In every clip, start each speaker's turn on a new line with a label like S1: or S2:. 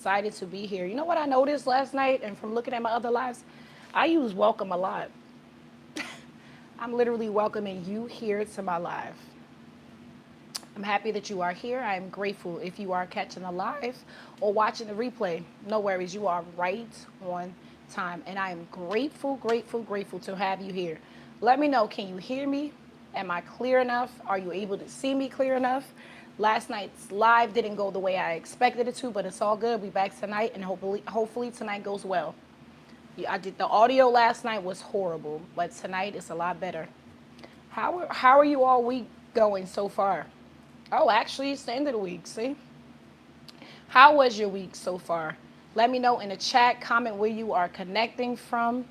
S1: excited to be here. You know what I noticed last night and from looking at my other lives? I use welcome a lot. I'm literally welcoming you here to my live. I'm happy that you are here. I am grateful if you are catching the live or watching the replay. No worries, you are right on time. And I am grateful, grateful, grateful to have you here. Let me know, can you hear me? Am I clear enough? Are you able to see me clear enough? Last night's live didn't go the way I expected it to, but it's all good. We back tonight, and hopefully tonight goes well. Yeah, I did the audio last night was horrible, but tonight is a lot better. How are you all week going so far? Oh, actually, it's the end of the week. See, how was your week so far? Let me know in the chat. Comment where you are connecting from.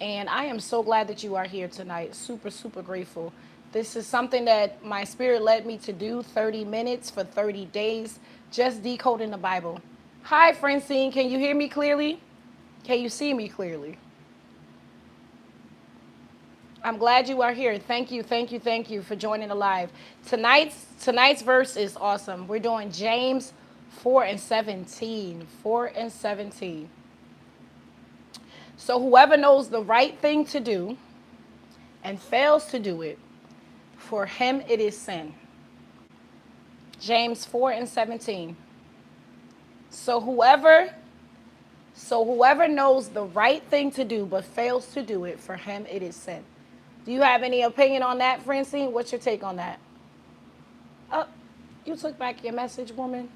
S1: And I am so glad that you are here tonight. Super, super grateful. This is something that my spirit led me to do 30 minutes for 30 days, just decoding the Bible. Hi, Francine. Can you hear me clearly? Can you see me clearly? I'm glad you are here. Thank you, thank you, thank you for joining the live. Tonight's verse is awesome. We're doing James 4 and 17. 4 and 17. So whoever knows the right thing to do and fails to do it, for him it is sin. James 4 and 17. So whoever knows the right thing to do but fails to do it, for him it is sin. Do you have any opinion on that, Francine? What's your take on that? Oh, you took back your message, woman.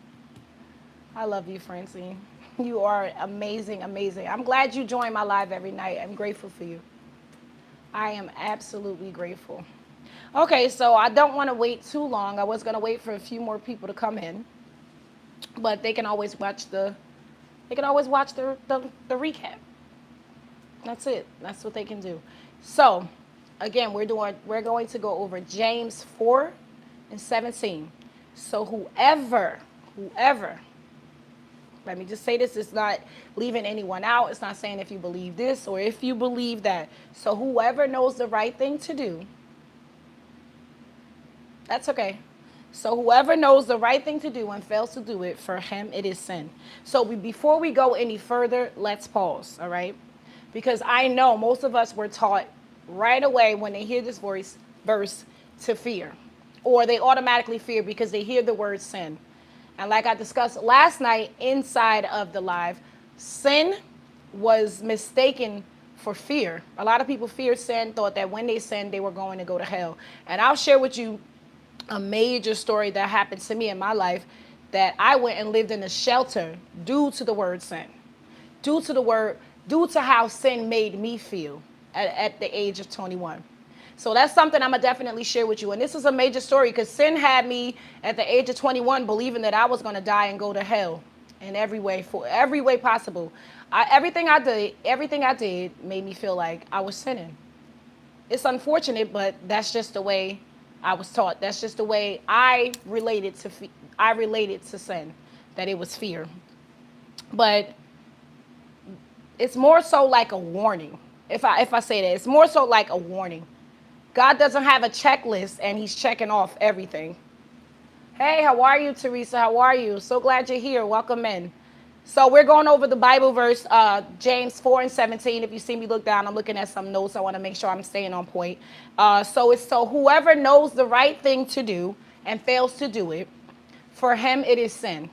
S1: I love you, Francine. You are amazing, amazing. I'm glad you join my live every night. I'm grateful for you. I am absolutely grateful. Okay, so I don't want to wait too long. I was going to wait for a few more people to come in, but they can always watch the recap. That's it. That's what they can do. So, again, we're going to go over James 4 and 17. So whoever, let me just say this, it's not leaving anyone out. It's not saying if you believe this or if you believe that. So whoever knows the right thing to do, that's okay. So whoever knows the right thing to do and fails to do it, for him it is sin. So before we go any further, let's pause, all right? Because I know most of us were taught right away when they hear this verse to fear. Or they automatically fear because they hear the word sin. And like I discussed last night inside of the live, sin was mistaken for fear. A lot of people feared sin, thought that when they sinned, they were going to go to hell. And I'll share with you a major story that happened to me in my life, that I went and lived in a shelter due to the word sin, due to how sin made me feel at the age of 21. So that's something I'm going to definitely share with you. And this is a major story because sin had me at the age of 21 believing that I was going to die and go to hell in every way, for every way possible. Everything I did made me feel like I was sinning. It's unfortunate, but that's just the way I was taught. That's just the way I related to sin, that it was fear. But it's more so like a warning. If I say that, it's more so like a warning. God doesn't have a checklist and he's checking off everything. Hey, how are you, Teresa? How are you? So glad you're here. Welcome in. So we're going over the Bible verse, James 4 and 17. If you see me look down, I'm looking at some notes. I want to make sure I'm staying on point. So whoever knows the right thing to do and fails to do it, for him it is sin.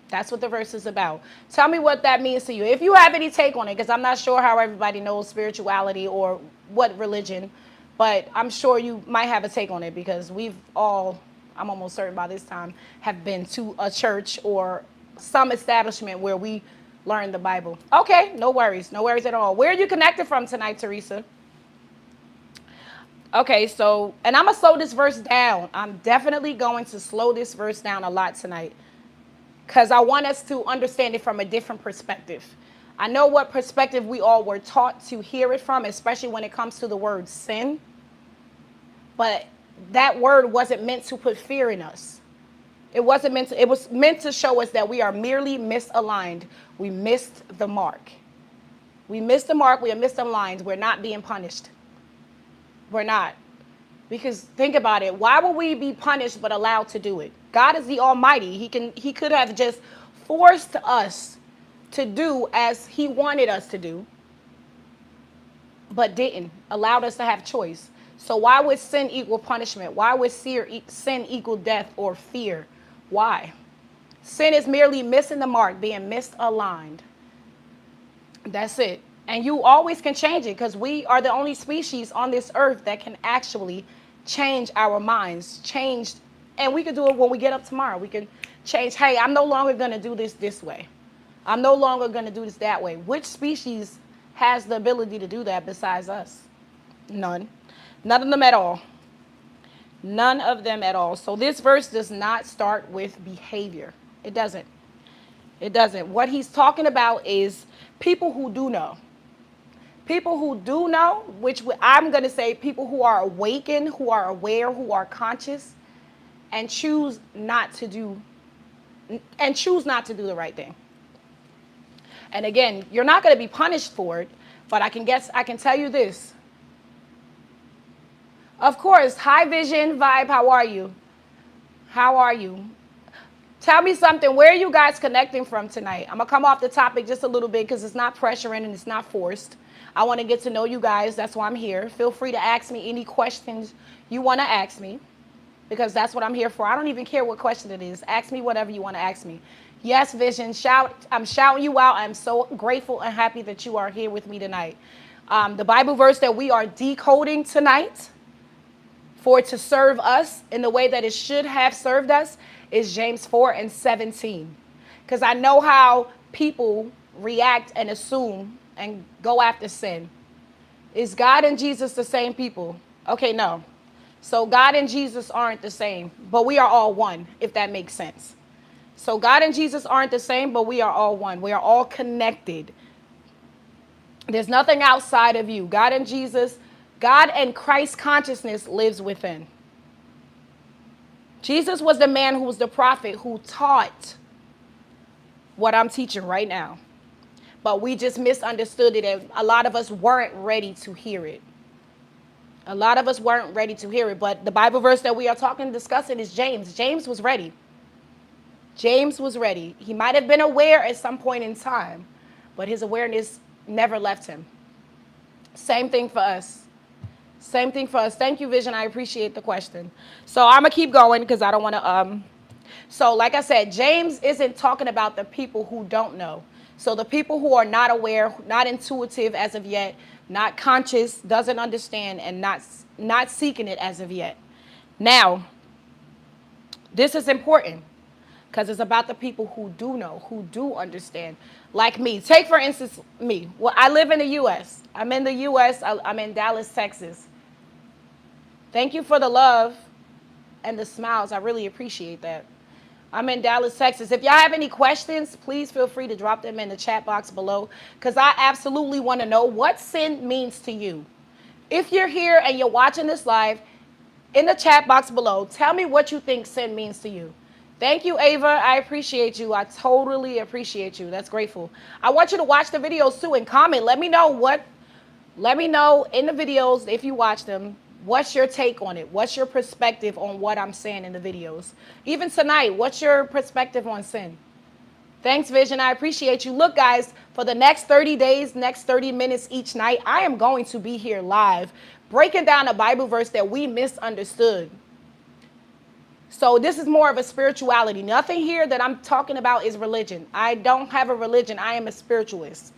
S1: That's what the verse is about. Tell me what that means to you. If you have any take on it, because I'm not sure how everybody knows spirituality or what religion, but I'm sure you might have a take on it because I'm almost certain by this time, have been to a church or some establishment where we learn the Bible. Okay, no worries. No worries at all. Where are you connected from tonight, Teresa? Okay, so, and I'm going to slow this verse down. I'm definitely going to slow this verse down a lot tonight because I want us to understand it from a different perspective. I know what perspective we all were taught to hear it from, especially when it comes to the word sin. But that word wasn't meant to put fear in us. It was meant to show us that we are merely misaligned. We missed the mark. We missed the mark. We have missed the lines. We're not being punished. We're not. Because think about it. Why would we be punished but allowed to do it? God is the Almighty. He could have just forced us to do as he wanted us to do, but didn't. Allowed us to have choice. So why would sin equal punishment? Why would sin equal death or fear? Why? Sin is merely missing the mark, being misaligned. That's it. And you always can change it because we are the only species on this earth that can actually change our minds, change. And we can do it when we get up tomorrow. We can change, hey, I'm no longer going to do this way. I'm no longer going to do this that way. Which species has the ability to do that besides us? None. None of them at all. None of them at all. So this verse does not start with behavior. It doesn't. It doesn't. What he's talking about is people who do know. People who do know, which I'm going to say people who are awakened, who are aware, who are conscious, and choose not to do the right thing. And again, you're not going to be punished for it, but I can tell you this. Of course, High Vision Vibe, how are you? How are you? Tell me something. Where are you guys connecting from tonight? I'm going to come off the topic just a little bit because it's not pressuring and it's not forced. I want to get to know you guys. That's why I'm here. Feel free to ask me any questions you want to ask me because that's what I'm here for. I don't even care what question it is. Ask me whatever you want to ask me. Yes, Vision, I'm shouting you out. I'm so grateful and happy that you are here with me tonight. The Bible verse that we are decoding tonight for it to serve us in the way that it should have served us is James 4:17. Because I know how people react and assume and go after sin. Is God and Jesus the same people? Okay, no. So God and Jesus aren't the same, but we are all one, if that makes sense. So God and Jesus aren't the same, but we are all one. We are all connected. There's nothing outside of you. God and Jesus, God and Christ consciousness lives within. Jesus was the man who was the prophet who taught what I'm teaching right now. But we just misunderstood it, and a lot of us weren't ready to hear it. A lot of us weren't ready to hear it, but the Bible verse that we are discussing is James. James was ready. James was ready. He might have been aware at some point in time, but his awareness never left him. Same thing for us. Same thing for us. Thank you, Vision. I appreciate the question. So I'm going to keep going because I don't want to. So like I said, James isn't talking about the people who don't know. So the people who are not aware, not intuitive as of yet, not conscious, doesn't understand, and not seeking it as of yet. Now, this is important because it's about the people who do know, who do understand. Like me. Take, for instance, me. Well, I live in the U.S. I'm in the U.S. I'm in Dallas, Texas. Thank you for the love and the smiles. I really appreciate that. I'm in Dallas, Texas. If y'all have any questions, please feel free to drop them in the chat box below because I absolutely want to know what sin means to you. If you're here and you're watching this live, in the chat box below, tell me what you think sin means to you. Thank you, Ava. I appreciate you. I totally appreciate you. That's grateful. I want you to watch the videos too and comment. Let me know in the videos, if you watch them, what's your take on it? What's your perspective on what I'm saying in the videos? Even tonight, what's your perspective on sin? Thanks, Vision. I appreciate you. Look, guys, for the next 30 days, next 30 minutes each night, I am going to be here live breaking down a Bible verse that we misunderstood. So this is more of a spirituality. Nothing here that I'm talking about is religion. I don't have a religion. I am a spiritualist.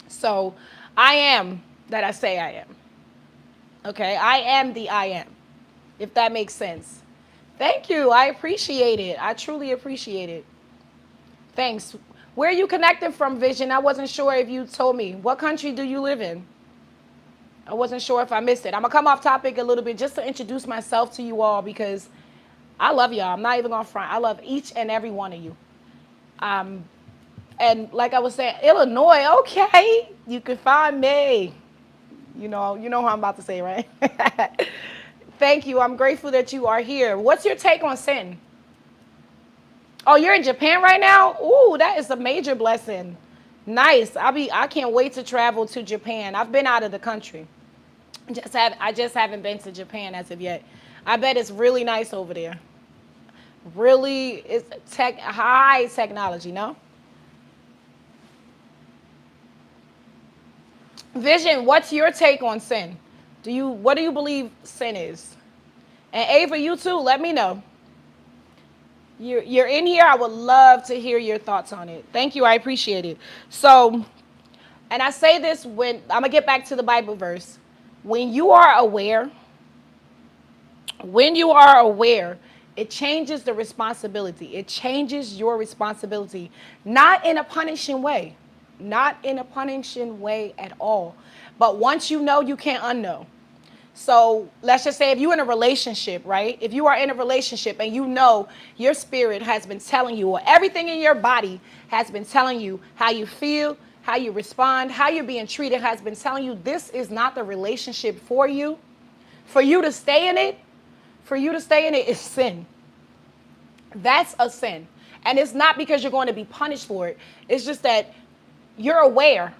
S1: So I am that I say I am. Okay, I am the I am, if that makes sense. Thank you. I appreciate it. I truly appreciate it. Thanks. Where are you connecting from, Vision? I wasn't sure if you told me. What country do you live in? I wasn't sure if I missed it. I'm going to come off topic a little bit just to introduce myself to you all because I love y'all. I'm not even going to front. I love each and every one of you. And like I was saying, Illinois, okay, you can find me. You know who I'm about to say, right? Thank you. I'm grateful that you are here. What's your take on sin? Oh, you're in Japan right now? Ooh, that is a major blessing. Nice. I can't wait to travel to Japan. I've been out of the country. I just haven't been to Japan as of yet. I bet it's really nice over there. Really, it's high technology, no? Vision, what's your take on sin? What do you believe sin is? And Ava, you too, let me know. You're in here. I would love to hear your thoughts on it. Thank you. I appreciate it. So, and I say this when I'm gonna get back to the Bible verse. When you are aware, when you are aware, it changes the responsibility. It changes your responsibility, not in a punishing way, not in a punishing way at all. But once you know, you can't unknow. So let's just say if you're in a relationship, right? If you are in a relationship and you know your spirit has been telling you, or everything in your body has been telling you how you feel, how you respond, how you're being treated, has been telling you this is not the relationship for you to stay in it, for you to stay in it is sin. That's a sin. And it's not because you're going to be punished for it. It's just that you're aware.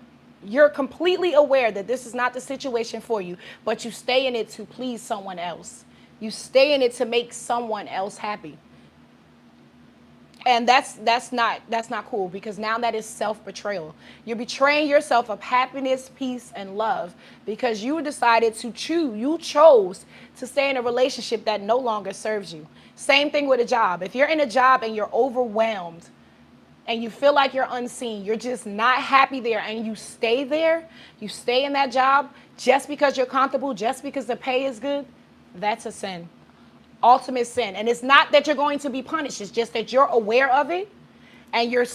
S1: You're completely aware that this is not the situation for you, but you stay in it to please someone else. You stay in it to make someone else happy. And that's not cool, because now that is self-betrayal. You're betraying yourself of happiness, peace, and love because you decided to choose, you chose to stay in a relationship that no longer serves you. Same thing with a job. If you're in a job and you're overwhelmed and you feel like you're unseen, you're just not happy there, and you stay there, you stay in that job just because you're comfortable, just because the pay is good, that's a sin. Ultimate sin. And it's not that you're going to be punished, it's just that you're aware of it and you're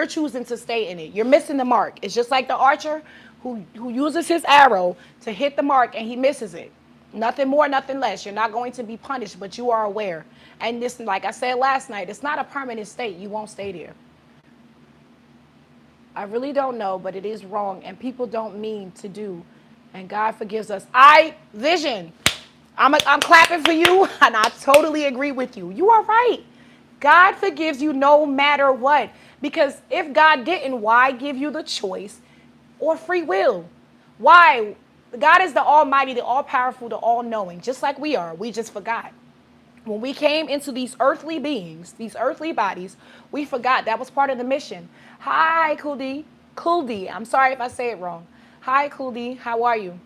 S1: choosing to stay in it. You're missing the mark. It's just like the archer who uses his arrow to hit the mark and he misses it. Nothing more, nothing less. You're not going to be punished, but you are aware. And this, like I said last night, it's not a permanent state. You won't stay there. I really don't know, but it is wrong, and people don't mean to do. And God forgives us. Vision. I'm clapping for you, and I totally agree with you. You are right. God forgives you no matter what. Because if God didn't, why give you the choice or free will? Why? God is the Almighty, the All-Powerful, the All-Knowing, just like we are. We just forgot. When we came into these earthly beings, these earthly bodies, we forgot that was part of the mission. Hi, Kuldi. Kuldi. I'm sorry if I say it wrong. Hi, Kuldi. How are you?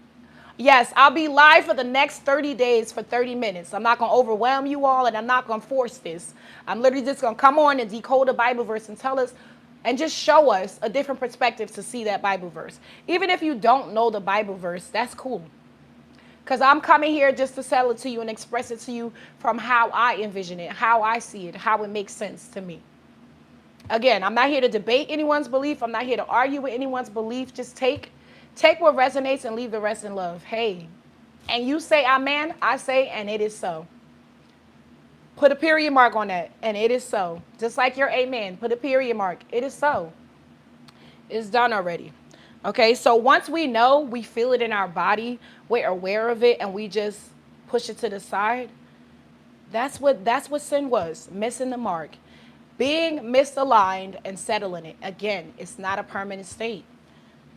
S1: Yes, I'll be live for the next 30 days for 30 minutes. I'm not going to overwhelm you all, and I'm not going to force this. I'm literally just going to come on and decode a Bible verse and tell us and just show us a different perspective to see that Bible verse. Even if you don't know the Bible verse, that's cool. Because I'm coming here just to sell it to you and express it to you from how I envision it, how I see it, how it makes sense to me. Again, I'm not here to debate anyone's belief. I'm not here to argue with anyone's belief. Just take what resonates and leave the rest in love. Hey, and you say amen, I say, and it is so. Put a period mark on that, and it is so. Just like your amen, put a period mark. It is so. It's done already. Okay, so once we know, we feel it in our body, we're aware of it, and we just push it to the side. That's what sin was, missing the mark. Being misaligned and settling it. Again, it's not a permanent state.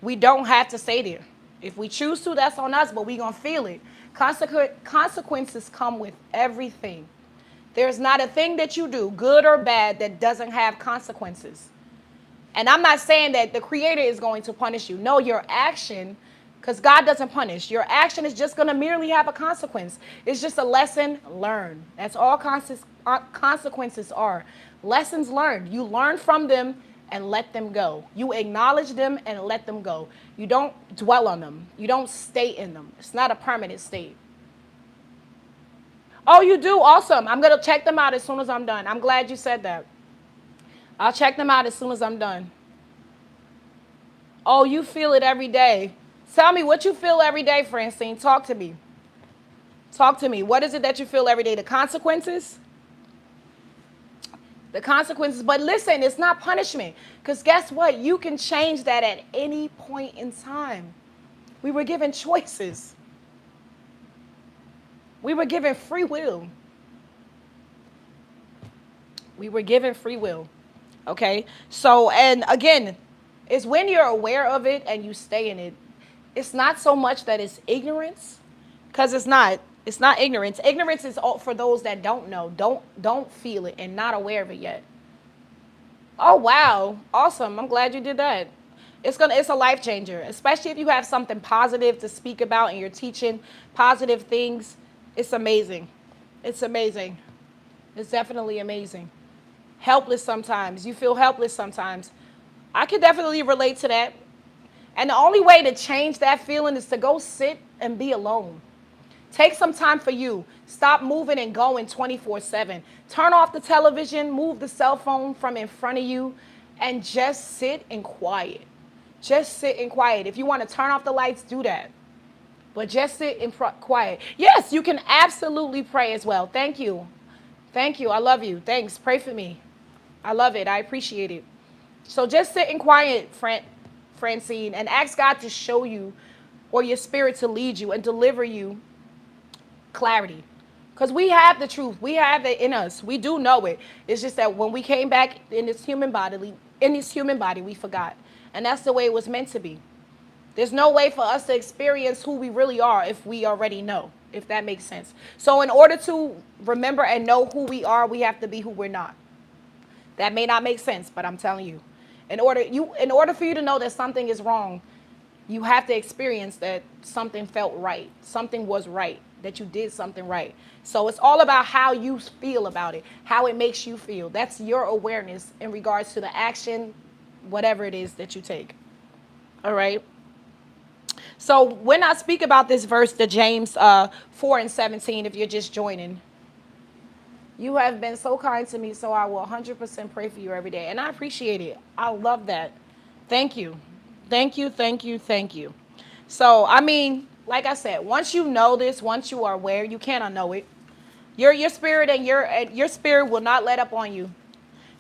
S1: We don't have to stay there. If we choose to, that's on us, but we're going to feel it. Consequences come with everything. There's not a thing that you do, good or bad, that doesn't have consequences. And I'm not saying that the Creator is going to punish you. No, your action, because God doesn't punish. Your action is just going to merely have a consequence. It's just a lesson learned. That's all consequences are. Lessons learned. You learn from them and let them go. You acknowledge them and let them go. You don't dwell on them. You don't stay in them. It's not a permanent state. Oh, you do? Awesome. I'm going to check them out as soon as I'm done. I'm glad you said that. I'll check them out as soon as I'm done. Oh, you feel it every day. Tell me what you feel every day, Francine. Talk to me. Talk to me. What is it that you feel every day? The consequences? The consequences. But listen, it's not punishment. Because guess what? You can change that at any point in time. We were given choices. We were given free will. We were given free will. Okay? So, and again, it's when you're aware of it and you stay in it. It's not so much that it's ignorance, because it's not. It's not ignorance. Ignorance is all for those that don't know, don't feel it, and not aware of it yet. Oh, wow. Awesome. I'm glad you did that. It's a life changer, especially if you have something positive to speak about and you're teaching positive things. It's amazing. It's amazing. It's definitely amazing. Helpless sometimes. You feel helpless sometimes. I can definitely relate to that. And the only way to change that feeling is to go sit and be alone. Take some time for you. Stop moving and going 24/7. Turn off the television, move the cell phone from in front of you, and just sit in quiet. Just sit in quiet. If you want to turn off the lights, do that. But just sit in quiet. Yes, you can absolutely pray as well. Thank you. Thank you. I love you. Thanks. Pray for me. I love it. I appreciate it. So just sit in quiet, Francine, and ask God to show you or your spirit to lead you and deliver you clarity. Because we have the truth. We have it in us. We do know it. It's just that when we came back in this human body, we forgot. And that's the way it was meant to be. There's no way for us to experience who we really are if we already know, if that makes sense. So in order to remember and know who we are, we have to be who we're not. That may not make sense, but I'm telling you. In order for you to know that something is wrong, you have to experience that something felt right, something was right, that you did something right. So it's all about how you feel about it, how it makes you feel. That's your awareness in regards to the action, whatever it is that you take. All right. So when I speak about this verse, the James 4:17, if you're just joining, you have been so kind to me, so I will 100% pray for you every day. And I appreciate it. I love that. Thank you. Thank you, thank you, thank you. So, I mean, like I said, once you know this, once you are aware, you can't unknow it. Your spirit and your spirit will not let up on you.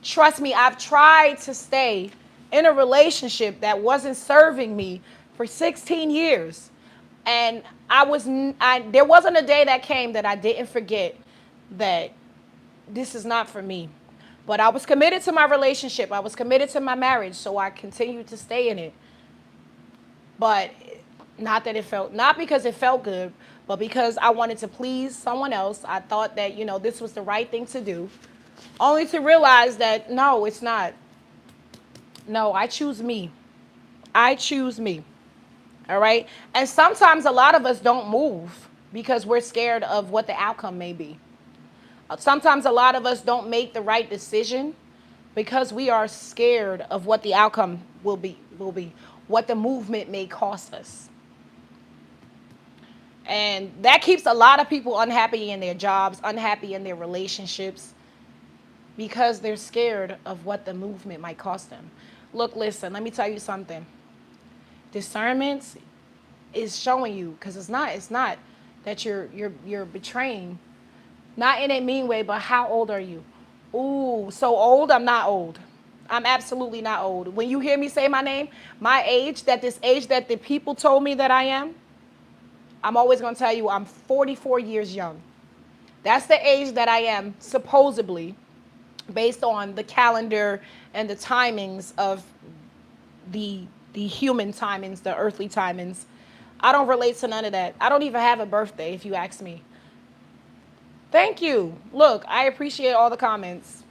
S1: Trust me, I've tried to stay in a relationship that wasn't serving me for 16 years. And there wasn't a day that came that I didn't forget that this is not for me. But I was committed to my relationship. I was committed to my marriage, so I continued to stay in it. But not because it felt good, but because I wanted to please someone else. I thought that, this was the right thing to do. Only to realize that, no, it's not. No, I choose me. I choose me. All right. And sometimes a lot of us don't move because we're scared of what the outcome may be. Sometimes a lot of us don't make the right decision because we are scared of what the outcome will be, what the movement may cost us. And that keeps a lot of people unhappy in their jobs, unhappy in their relationships, because they're scared of what the movement might cost them. Look, listen, let me tell you something. Discernment is showing you, because it's not that you're betraying, not in a mean way, but how old are you? Ooh, so old? I'm not old. I'm absolutely not old. When you hear me say my name, this age that the people told me that I am, I'm always going to tell you I'm 44 years young. That's the age that I am, supposedly, based on the calendar and the timings of the human timings, the earthly timings. I don't relate to none of that. I don't even have a birthday, if you ask me. Thank you. Look, I appreciate all the comments.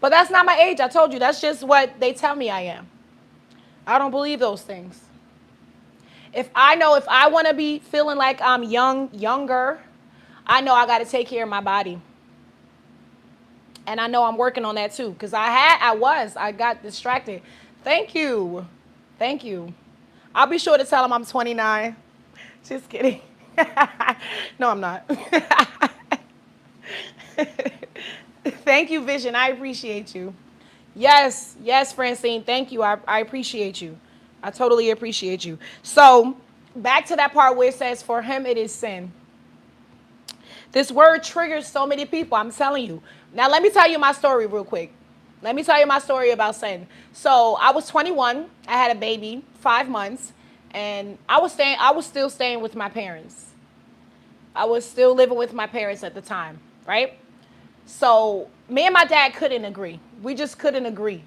S1: But that's not my age. I told you, that's just what they tell me I am. I don't believe those things. If I want to be feeling like I'm younger, I know I got to take care of my body. And I know I'm working on that too, because I got distracted. Thank you. Thank you. I'll be sure to tell them I'm 29. Just kidding. No, I'm not. Thank you, Vision. I appreciate you. Yes, Francine. Thank you. I appreciate you. I totally appreciate you. So, back to that part where it says, for him it is sin. This word triggers so many people. I'm telling you. Now, let me tell you my story real quick. Let me tell you my story about sin. So, I was 21. I had a baby, 5 months, and I was still staying with my parents. I was still living with my parents at the time, right? So, me and my dad couldn't agree. We just couldn't agree.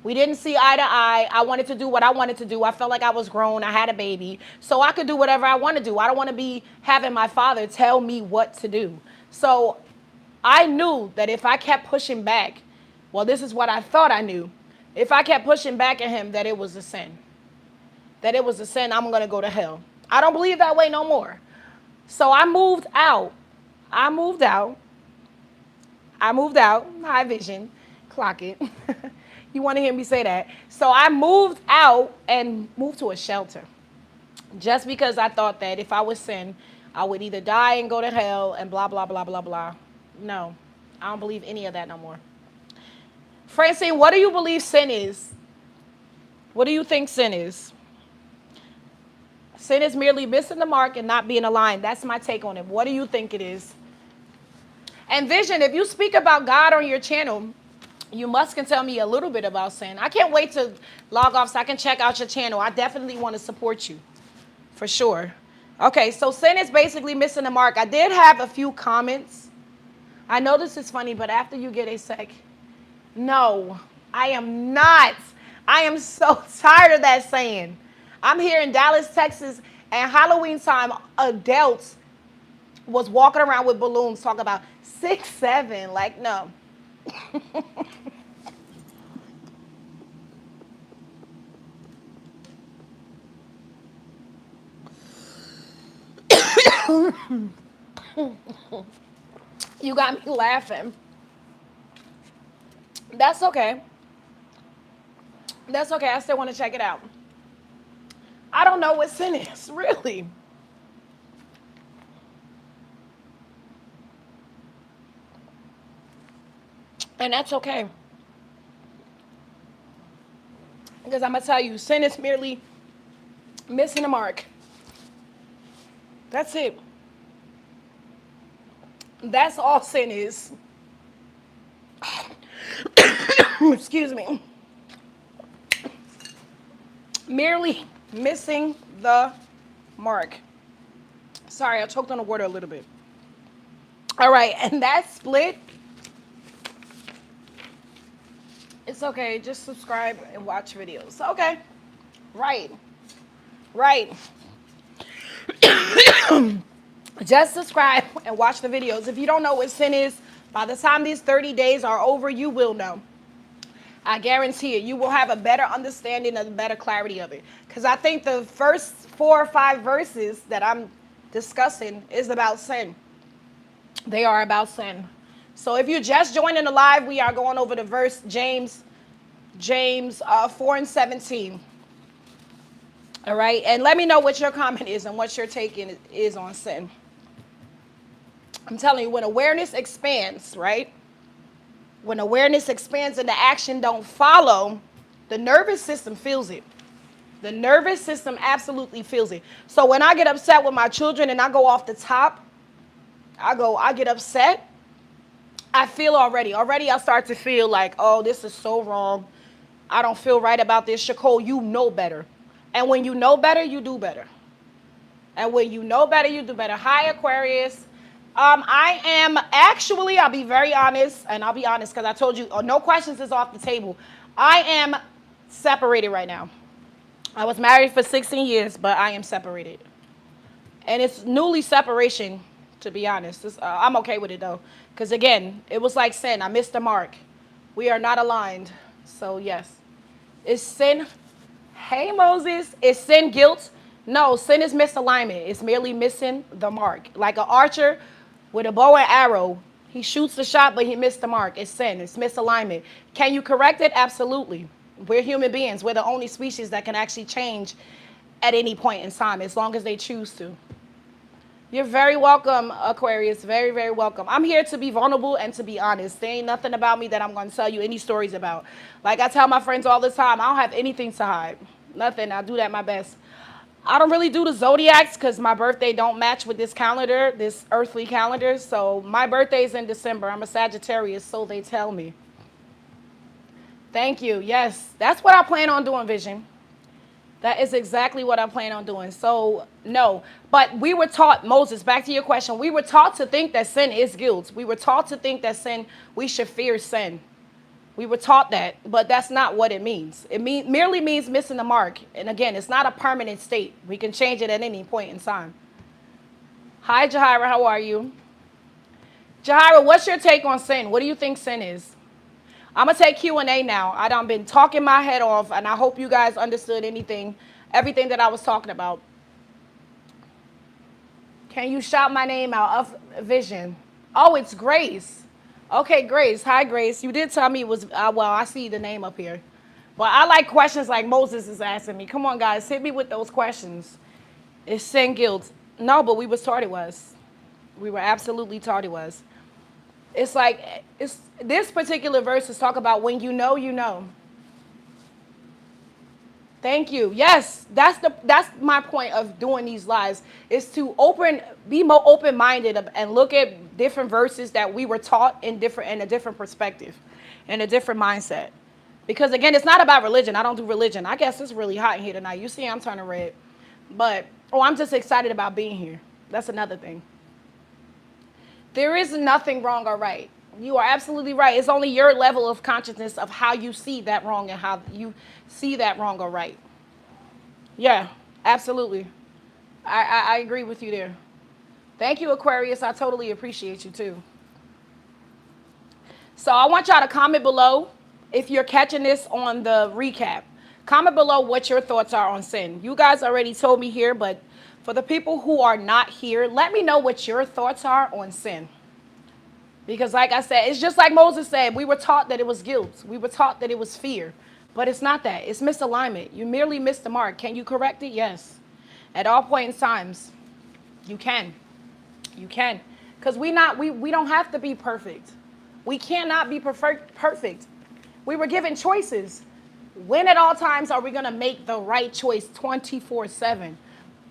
S1: We didn't see eye to eye. I wanted to do what I wanted to do. I felt like I was grown. I had a baby. So I could do whatever I want to do. I don't want to be having my father tell me what to do. So I knew that if I kept pushing back, well, this is what I thought I knew. If I kept pushing back at him, that it was a sin. that it was a sin, I'm going to go to hell. I don't believe that way no more. So I moved out. I moved out. I moved out. High vision. Clock it. You want to hear me say that? So I moved out and moved to a shelter. Just because I thought that if I would sin, I would either die and go to hell and blah, blah, blah, blah, blah. No, I don't believe any of that no more. Francine, what do you believe sin is? What do you think sin is? Sin is merely missing the mark and not being aligned. That's my take on it. What do you think it is? And Vision, if you speak about God on your channel, you must can tell me a little bit about sin. I can't wait to log off so I can check out your channel. I definitely want to support you. For sure. Okay, so sin is basically missing the mark. I did have a few comments. I know this is funny, but after you get a sec. No, I am not. I am so tired of that saying. I'm here in Dallas, Texas, and Halloween time, adults was walking around with balloons talking about 6'7". Like, no. You got me laughing. That's okay. That's okay. I still want to check it out. I don't know what sin is, really. And that's okay. Because I'm going to tell you, sin is merely missing the mark. That's it. That's all sin is. Excuse me. Merely missing the mark. Sorry, I choked on the water a little bit. All right, and that split. It's okay. Just subscribe and watch videos. Okay. Right. Right. Just subscribe and watch the videos. If you don't know what sin is, by the time these 30 days are over, you will know. I guarantee it. You will have a better understanding and a better clarity of it. Because I think the first 4 or 5 verses that I'm discussing is about sin. They are about sin. So if you're just joining the live, we are going over the verse James 4 and 17. All right. And let me know what your comment is and what your take is on sin. I'm telling you, when awareness expands, right? When awareness expands and the action don't follow, the nervous system feels it. The nervous system absolutely feels it. So when I get upset with my children and I go off the top, I get upset, I feel already I start to feel like, oh, this is so wrong. I don't feel right about this. Shakol, you know better. And when you know better, you do better. And when you know better, you do better. Hi, Aquarius. I am actually, I'll be very honest, and I'll be honest because I told you, no questions is off the table. I am separated right now. I was married for 16 years, but I am separated. And it's newly separation, to be honest. I'm okay with it, though. Because, again, it was like sin. I missed the mark. We are not aligned. So, yes. Is sin, hey, Moses, is sin guilt? No, sin is misalignment. It's merely missing the mark. Like an archer with a bow and arrow, he shoots the shot, but he missed the mark. It's sin. It's misalignment. Can you correct it? Absolutely. We're human beings. We're the only species that can actually change at any point in time, as long as they choose to. You're very welcome, Aquarius. Very, very welcome. I'm here to be vulnerable and to be honest. There ain't nothing about me that I'm going to tell you any stories about. Like I tell my friends all the time, I don't have anything to hide. Nothing. I do that my best. I don't really do the zodiacs because my birthday don't match with this calendar, this earthly calendar. So my birthday is in December. I'm a Sagittarius, so they tell me. Thank you. Yes, that's what I plan on doing, Vision. That is exactly what I plan on doing. So, no. But we were taught, Moses, back to your question, we were taught to think that sin is guilt. We were taught to think that sin, we should fear sin. We were taught that, but that's not what it means. It merely means missing the mark. And again, it's not a permanent state. We can change it at any point in time. Hi, Jahira. How are you? Jahira, what's your take on sin? What do you think sin is? I'm going to take Q&A now. I done been talking my head off, and I hope you guys understood everything that I was talking about. Can you shout my name out of vision? Oh, it's Grace. Okay, Grace. Hi, Grace. You did tell me it was, well, I see the name up here. But I like questions like Moses is asking me. Come on, guys. Hit me with those questions. Is sin guilt? No, but we was taught it was. We were absolutely taught it was. It's like, this particular verse is talk about when you know, you know. Thank you. Yes, that's my point of doing these lives is to be more open-minded and look at different verses that we were taught in a different perspective, in a different mindset. Because again, it's not about religion. I don't do religion. I guess it's really hot in here tonight. You see, I'm turning red, but I'm just excited about being here. That's another thing. There is nothing wrong or right. You are absolutely right. It's only your level of consciousness of how you see that wrong and how you see that wrong or right. Yeah, absolutely. I agree with you there. Thank you, Aquarius. I totally appreciate you too. So I want y'all to comment below if you're catching this on the recap. Comment below what your thoughts are on sin. You guys already told me here, but for the people who are not here, let me know what your thoughts are on sin. Because like I said, it's just like Moses said, we were taught that it was guilt. We were taught that it was fear. But it's not that. It's misalignment. You merely missed the mark. Can you correct it? Yes. At all points in times, you can. You can. Because we don't have to be perfect. We cannot be perfect. We were given choices. When at all times are we going to make the right choice 24/7?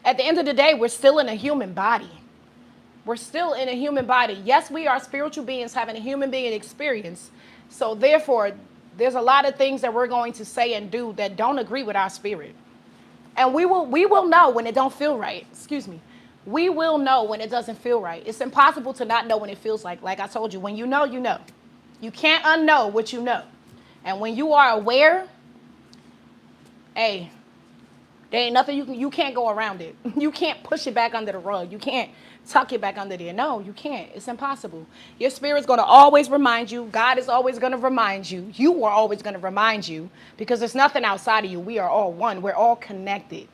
S1: At the end of the day, we're still in a human body. We're still in a human body. Yes, we are spiritual beings having a human being experience. So therefore, there's a lot of things that we're going to say and do that don't agree with our spirit. And we will know when it don't feel right. Excuse me. We will know when it doesn't feel right. It's impossible to not know when it feels like. Like I told you, when you know, you know. You can't unknow what you know. And when you are aware, hey, there ain't nothing you can't go around it. You can't push it back under the rug. You can't tuck it back under there. No, you can't. It's impossible. Your spirit's going to always remind you. God is always going to remind you. You are always going to remind you because there's nothing outside of you. We are all one. We're all connected.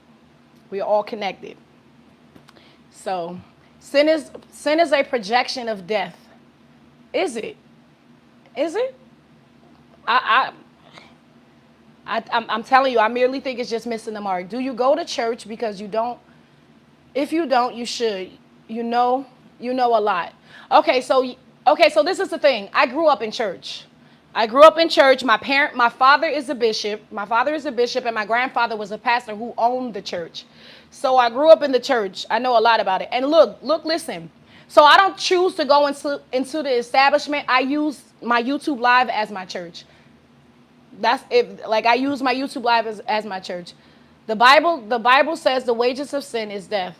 S1: We are all connected. So sin is a projection of death. Is it? Is it? I'm telling you, I merely think it's just missing the mark. Do you go to church because you don't? If you don't, you should. You know a lot. Okay, so this is the thing. I grew up in church. My father is a bishop. And my grandfather was a pastor who owned the church. So I grew up in the church. I know a lot about it. And listen. So I don't choose to go into the establishment. I use my YouTube Live as my church. That's if like I use my YouTube Live as my church. The Bible says the wages of sin is death.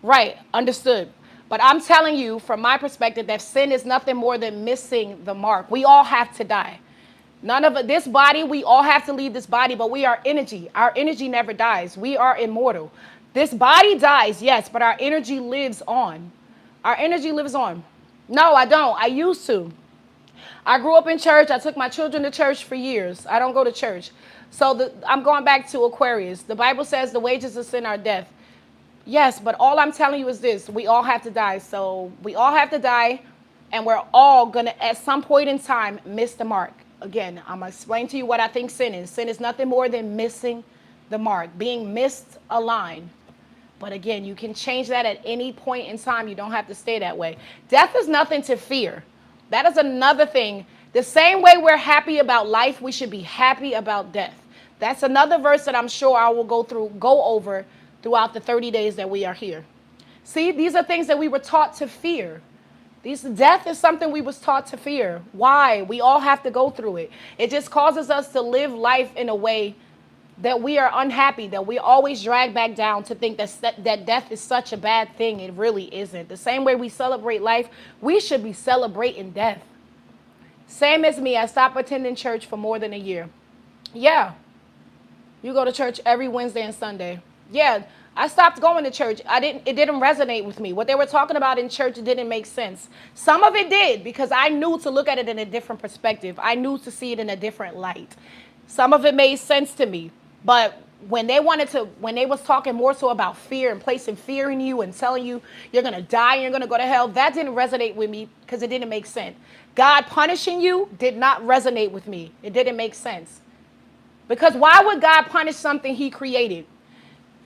S1: Right, understood. But I'm telling you from my perspective that sin is nothing more than missing the mark. We all have to die. None of it, this body, we all have to leave this body, but we are energy. Our energy never dies. We are immortal. This body dies, yes, but our energy lives on. Our energy lives on. No, I don't. I used to. I grew up in church. I took my children to church for years. I don't go to church. So I'm going back to Aquarius. The Bible says the wages of sin are death. Yes, but all I'm telling you is this. We all have to die. So we all have to die, and we're all going to, at some point in time, miss the mark. Again, I'm going to explain to you what I think sin is. Sin is nothing more than missing the mark, being misaligned. But again, you can change that at any point in time. You don't have to stay that way. Death is nothing to fear. That is another thing. The same way we're happy about life, we should be happy about death. That's another verse that I'm sure I will go over throughout the 30 days that we are here. See, these are things that we were taught to fear. Death is something we was taught to fear. Why? We all have to go through it. It just causes us to live life in a way that we are unhappy, that we always drag back down to think that death is such a bad thing. It really isn't. The same way we celebrate life, we should be celebrating death. Same as me. I stopped attending church for more than a year. Yeah. You go to church every Wednesday and Sunday. Yeah. I stopped going to church. It didn't resonate with me. What they were talking about in church didn't make sense. Some of it did because I knew to look at it in a different perspective. I knew to see it in a different light. Some of it made sense to me. But when they was talking more so about fear and placing fear in you and telling you you're going to die, you're going to go to hell, that didn't resonate with me because it didn't make sense. God punishing you did not resonate with me. It didn't make sense. Because why would God punish something he created?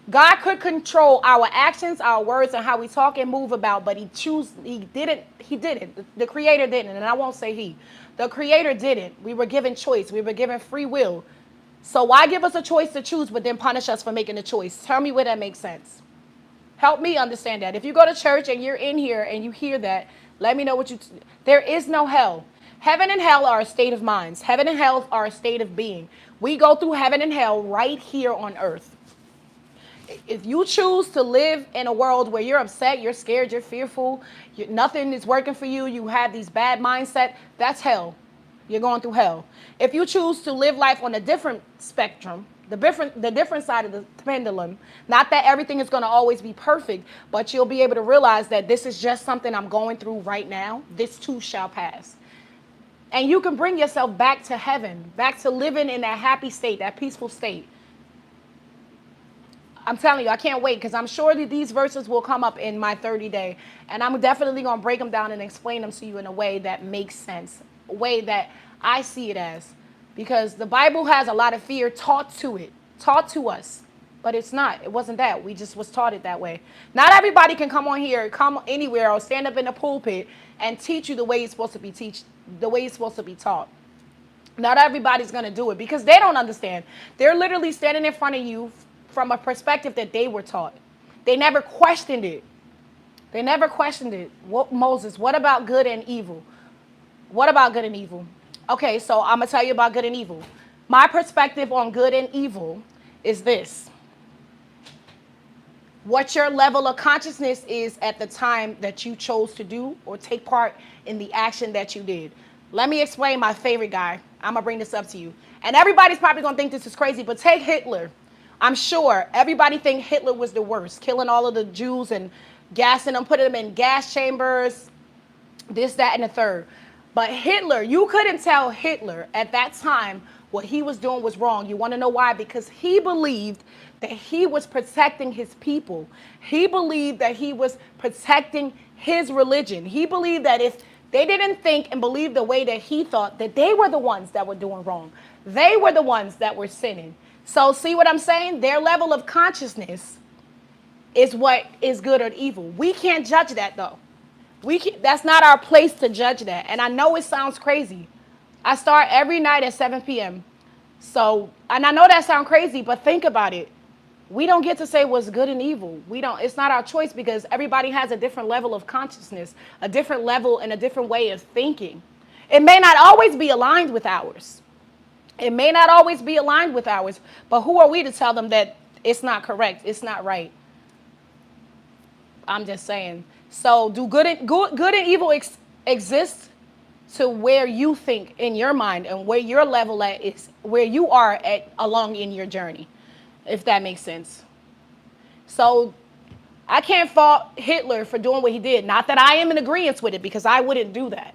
S1: God could control our actions, our words, and how we talk and move about, but he didn't. The creator didn't, and I won't say he. The creator didn't. We were given choice. We were given free will. So why give us a choice to choose, but then punish us for making the choice? Tell me where that makes sense. Help me understand that. If you go to church and you're in here and you hear that, let me know there is no hell. Heaven and hell are a state of minds. Heaven and hell are a state of being. We go through heaven and hell right here on earth. If you choose to live in a world where you're upset, you're scared, you're fearful, nothing is working for you, you have these bad mindset, that's hell. You're going through hell. If you choose to live life on a different spectrum, the different side of the pendulum, not that everything is going to always be perfect, but you'll be able to realize that this is just something I'm going through right now. This too shall pass. And you can bring yourself back to heaven, back to living in that happy state, that peaceful state. I'm telling you, I can't wait because I'm sure that these verses will come up in my 30-day. And I'm definitely going to break them down and explain them to you in a way that makes sense, a way that I see it as. Because the Bible has a lot of fear taught to us. But it's not. It wasn't that. We just was taught it that way. Not everybody can come on here, come anywhere, or stand up in the pulpit and teach you the way it's supposed to be the way it's supposed to be taught. Not everybody's going to do it because they don't understand. They're literally standing in front of you from a perspective that they were taught. They never questioned it. They never questioned it. Moses, what about good and evil? What about good and evil? Okay, so I'm going to tell you about good and evil. My perspective on good and evil is this. What your level of consciousness is at the time that you chose to do or take part in the action that you did. Let me explain my favorite guy. I'm going to bring this up to you. And everybody's probably going to think this is crazy, but take Hitler. I'm sure everybody think Hitler was the worst, killing all of the Jews and gassing them, putting them in gas chambers, this, that, and the third. But Hitler, you couldn't tell Hitler at that time what he was doing was wrong. You want to know why? Because he believed that he was protecting his people. He believed that he was protecting his religion. He believed that if they didn't think and believe the way that he thought, that they were the ones that were doing wrong. They were the ones that were sinning. So see what I'm saying? Their level of consciousness is what is good or evil. We can't judge that though. That's not our place to judge that. And I know it sounds crazy. I start every night at 7 p.m. So, and I know that sounds crazy, but think about it. We don't get to say what's good and evil. It's not our choice because everybody has a different level of consciousness, a different level and a different way of thinking. It may not always be aligned with ours. It may not always be aligned with ours, but who are we to tell them that it's not correct, it's not right? I'm just saying. So do good and evil exist to where you think in your mind and where your level at is, where you are at along in your journey, if that makes sense. So I can't fault Hitler for doing what he did. Not that I am in agreement with it because I wouldn't do that.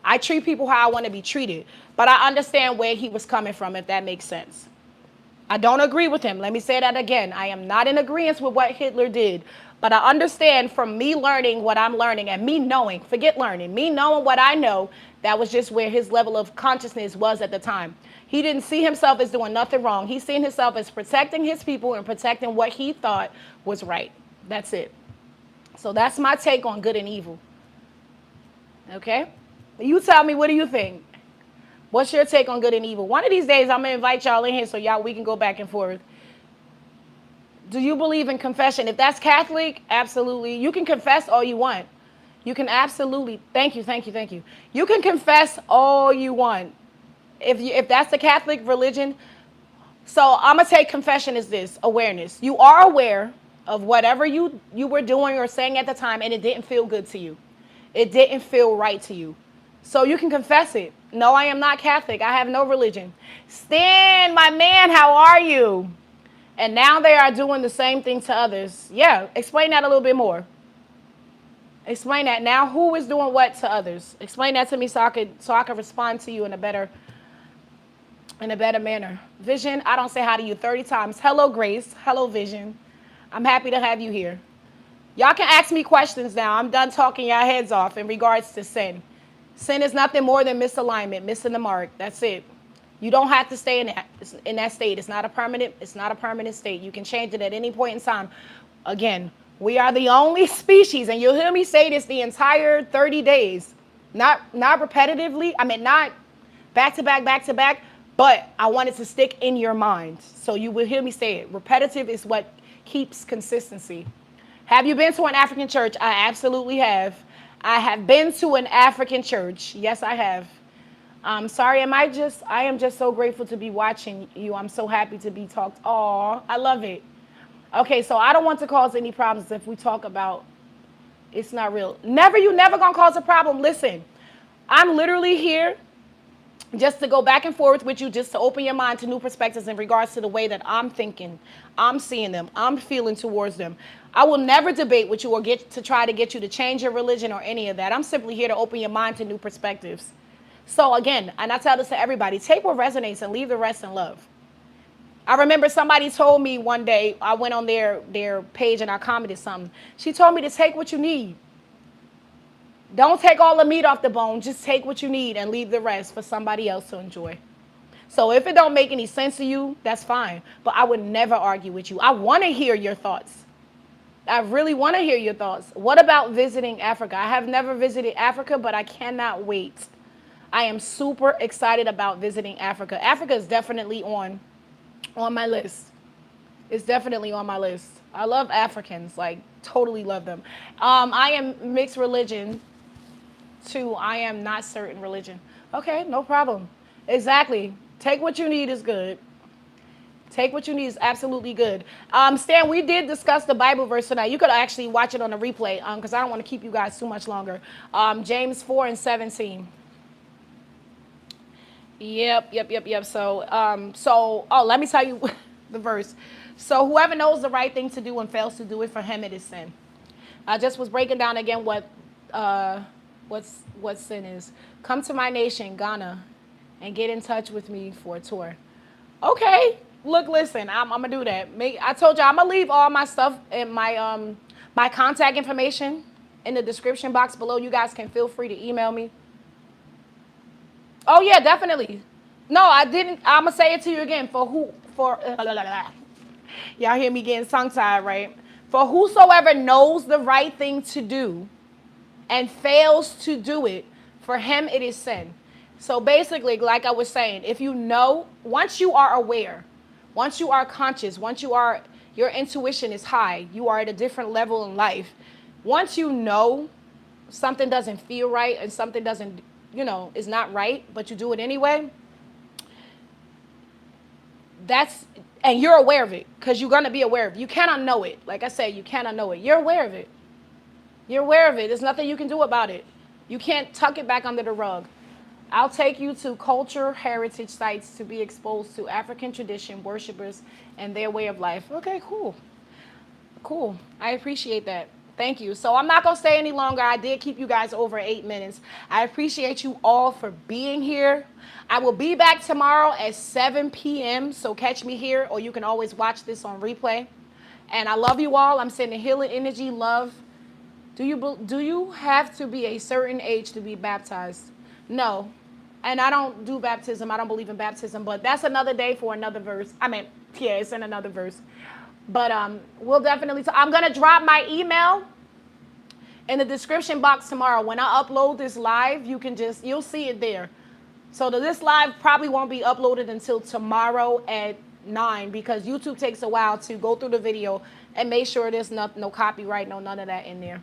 S1: I treat people how I want to be treated, but I understand where he was coming from, if that makes sense. I don't agree with him. Let me say that again. I am not in agreement with what Hitler did, but I understand from me learning what I'm learning and me knowing, forget learning, me knowing what I know, that was just where his level of consciousness was at the time. He didn't see himself as doing nothing wrong. He seen himself as protecting his people and protecting what he thought was right. That's it. So that's my take on good and evil. Okay? You tell me, what do you think? What's your take on good and evil? One of these days, I'm going to invite y'all in here so we can go back and forth. Do you believe in confession? If that's Catholic, absolutely. You can confess all you want. You can absolutely. Thank you. You can confess all you want. If that's the Catholic religion. So I'm going to take confession as this, awareness. You are aware of whatever you were doing or saying at the time, and it didn't feel good to you. It didn't feel right to you. So you can confess it. No, I am not Catholic. I have no religion. Stan, my man, how are you? And now they are doing the same thing to others. Yeah, explain that a little bit more. Explain that. Now who is doing what to others? Explain that to me so I could respond to you in a better manner. Vision, I don't say hi to you 30 times. Hello, Grace. Hello, Vision. I'm happy to have you here. Y'all can ask me questions now. I'm done talking your heads off in regards to sin. Sin is nothing more than misalignment, missing the mark. That's it. You don't have to stay in that state. It's not a permanent state. You can change it at any point in time. Again, we are the only species, and you'll hear me say this the entire 30 days. Not repetitively. I mean, not back to back, but I want it to stick in your mind. So you will hear me say it. Repetitive is what keeps consistency. Have you been to an African church? I absolutely have. I have been to an African church. Yes, I have. Sorry, I am just so grateful to be watching you. I'm so happy to be talked. Aw, I love it. Okay, so I don't want to cause any problems if we talk about it's not real. You never gonna cause a problem. Listen, I'm literally here just to go back and forth with you, just to open your mind to new perspectives in regards to the way that I'm thinking, I'm seeing them, I'm feeling towards them. I will never debate with you or try to get you to change your religion or any of that. I'm simply here to open your mind to new perspectives. So again, and I tell this to everybody, take what resonates and leave the rest in love. I remember somebody told me one day, I went on their page and I commented something. She told me to take what you need. Don't take all the meat off the bone. Just take what you need and leave the rest for somebody else to enjoy. So if it don't make any sense to you, that's fine. But I would never argue with you. I want to hear your thoughts. I really want to hear your thoughts. What about visiting Africa? I have never visited Africa, but I cannot wait. I am super excited about visiting Africa. Africa is definitely on my list. It's definitely on my list. I love Africans, like totally love them. I am mixed religion. Too, I am not certain religion. Okay, no problem. Exactly. Take what you need is good. Take what you need is absolutely good. Stan, we did discuss the Bible verse tonight. You could actually watch it on the replay because I don't want to keep you guys too much longer. James 4:17. Yep. So let me tell you the verse. So whoever knows the right thing to do and fails to do it, for him it is sin. I just was breaking down again what sin is. Come to my nation, Ghana, and get in touch with me for a tour. Okay, look, listen, I'm gonna do that. I told you I'm gonna leave all my stuff and my contact information in the description box below. You guys can feel free to email me. Oh yeah, definitely. No, I didn't. I'm gonna say it to you again. Y'all hear me getting tongue-tied, right? For whosoever knows the right thing to do and fails to do it, for him it is sin. So basically, like I was saying, if you know, once you are aware, once you are conscious, your intuition is high, you are at a different level in life. Once you know something doesn't feel right and something doesn't, is not right, but you do it anyway, and you're aware of it, because you're going to be aware of it. You cannot know it. Like I said, you cannot know it. You're aware of it. You're aware of it. There's nothing you can do about it. You can't tuck it back under the rug. I'll take you to culture heritage sites to be exposed to African tradition, worshipers, and their way of life. Okay, cool. Cool. I appreciate that. Thank you. So I'm not going to stay any longer. I did keep you guys over 8 minutes. I appreciate you all for being here. I will be back tomorrow at 7 p.m. So catch me here, or you can always watch this on replay. And I love you all. I'm sending healing energy, love. Do you have to be a certain age to be baptized? No. And I don't do baptism. I don't believe in baptism. But that's another day for another verse. It's in another verse. But we'll definitely I'm going to drop my email in the description box tomorrow. When I upload this live, you'll see it there. So this live probably won't be uploaded until tomorrow at 9, because YouTube takes a while to go through the video and make sure there's no copyright, none of that in there.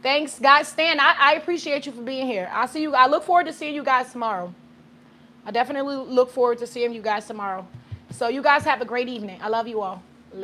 S1: Thanks, guys. Stan, I appreciate you for being here. I look forward to seeing you guys tomorrow. I definitely look forward to seeing you guys tomorrow. So you guys have a great evening. I love you all.